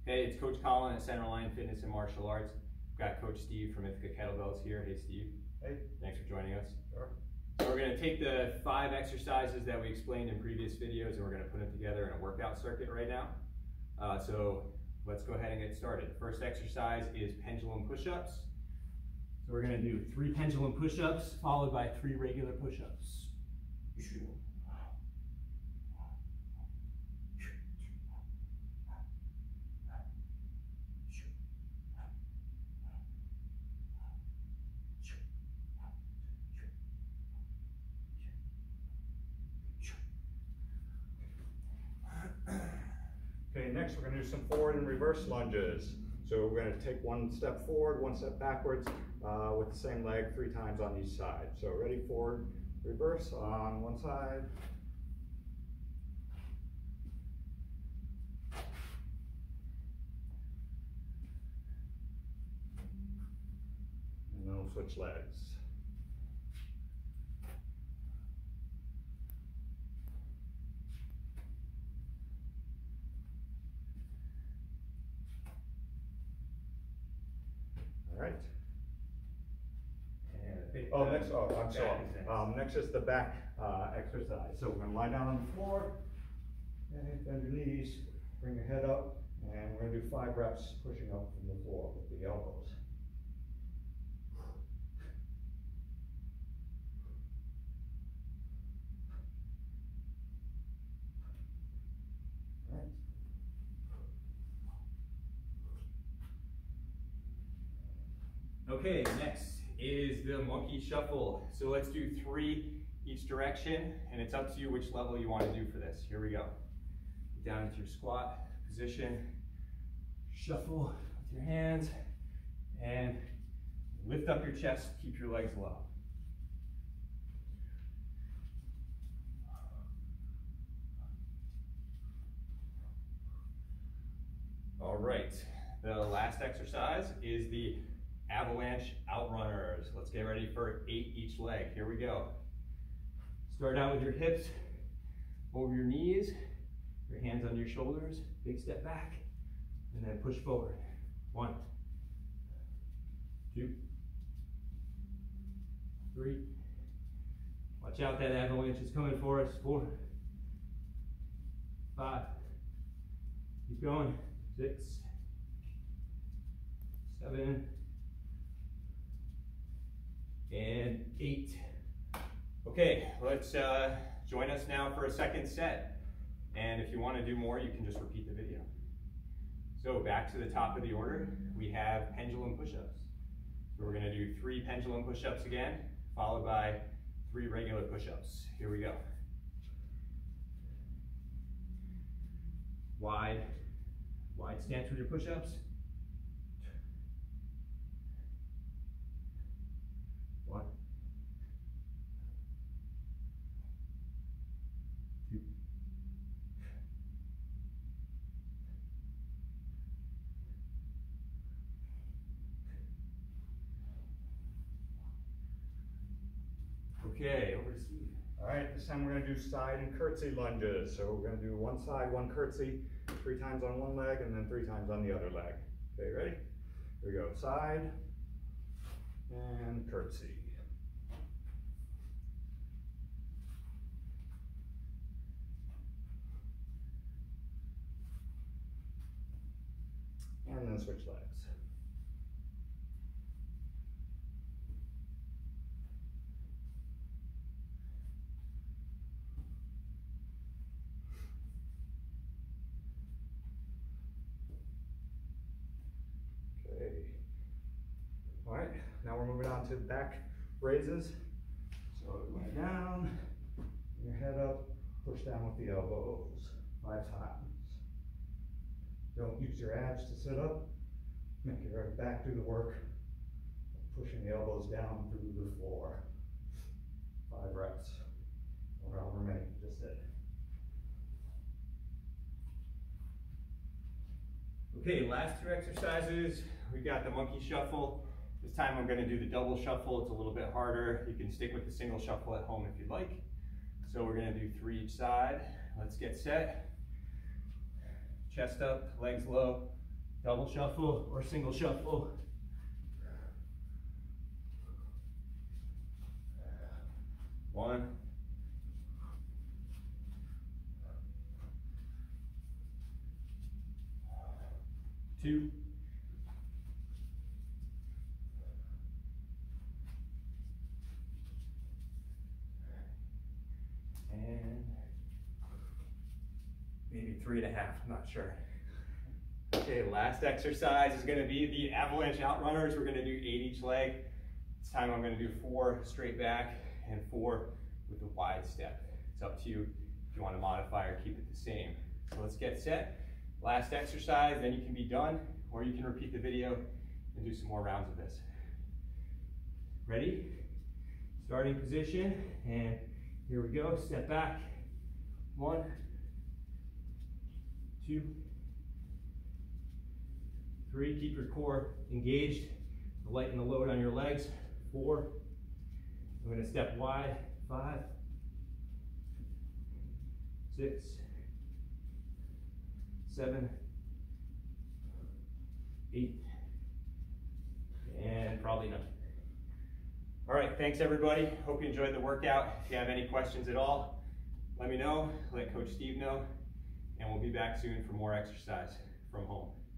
Hey, it's Coach Collin at Centerline Fitness and Martial Arts. We've got Coach Steve from Ithaca Kettlebells here. Hey, Steve. Hey. Thanks for joining us. Sure. So we're going to take the 5 exercises that we explained in previous videos and we're going to put them together in a workout circuit right now. So let's go ahead and get started. The first exercise is pendulum push-ups. So we're going to do 3 pendulum push-ups followed by 3 regular push-ups. Okay, next we're going to do some forward and reverse lunges. So we're going to take 1 step forward, 1 step backwards with the same leg 3 times on each side. So ready, forward, reverse on one side. And then we'll switch legs. All right. Next is the back exercise. So we're going to lie down on the floor, and bend your knees, bring your head up, and we're going to do 5 reps pushing up from the floor with the elbows. All right. Okay, next is the monkey shuffle. So let's do 3 each direction, and it's up to you which level you want to do for this. Here we go. Get down into your squat position, shuffle with your hands, and lift up your chest, keep your legs low. All right, the last exercise is the Avalanche outrunners. Let's get ready for 8 each leg. Here we go. Start out with your hips over your knees, your hands on your shoulders, big step back, and then push forward. 1, 2, 3. Watch out, that avalanche is coming for us. 4, 5. Keep going. 6, 7, and 8. Okay, let's join us now for a second set. And if you want to do more, you can just repeat the video. So back to the top of the order, we have pendulum push-ups. So we're going to do 3 pendulum push-ups again, followed by 3 regular push-ups. Here we go. Wide stance with your push-ups. 1, 2, 3. Okay, over to Steve. All right, this time we're going to do side and curtsy lunges. So we're going to do 1 side, 1 curtsy, 3 times on one leg, and then 3 times on the other leg. Okay, ready? Here we go. Side and curtsy. And then switch legs. Okay. All right, now we're moving on to back raises. So lie down, bring your head up, push down with the elbows 5 times. Don't use your abs to sit up. Make your back do the work, pushing the elbows down through the floor. 5 reps, or however many you just did. Okay, last 2 exercises. We got the monkey shuffle. This time I'm going to do the double shuffle. It's a little bit harder. You can stick with the single shuffle at home if you'd like. So we're going to do 3 each side. Let's get set. Chest up, legs low, double shuffle or single shuffle. One. Two. And maybe 3.5, I'm not sure. Okay, last exercise is gonna be the Avalanche outrunners. We're gonna do 8 each leg. This time I'm gonna do 4 straight back and 4 with a wide step. It's up to you if you wanna modify or keep it the same. So let's get set. Last exercise, then you can be done, or you can repeat the video and do some more rounds of this. Ready? Starting position, and here we go. Step back. 1, 2, 3. Keep your core engaged. Lighten the load on your legs. 4. I'm going to step wide. 5, 6, 7, 8, and probably 9. All right, thanks everybody. Hope you enjoyed the workout. If you have any questions at all, let me know, let Coach Steve know, and we'll be back soon for more exercise from home.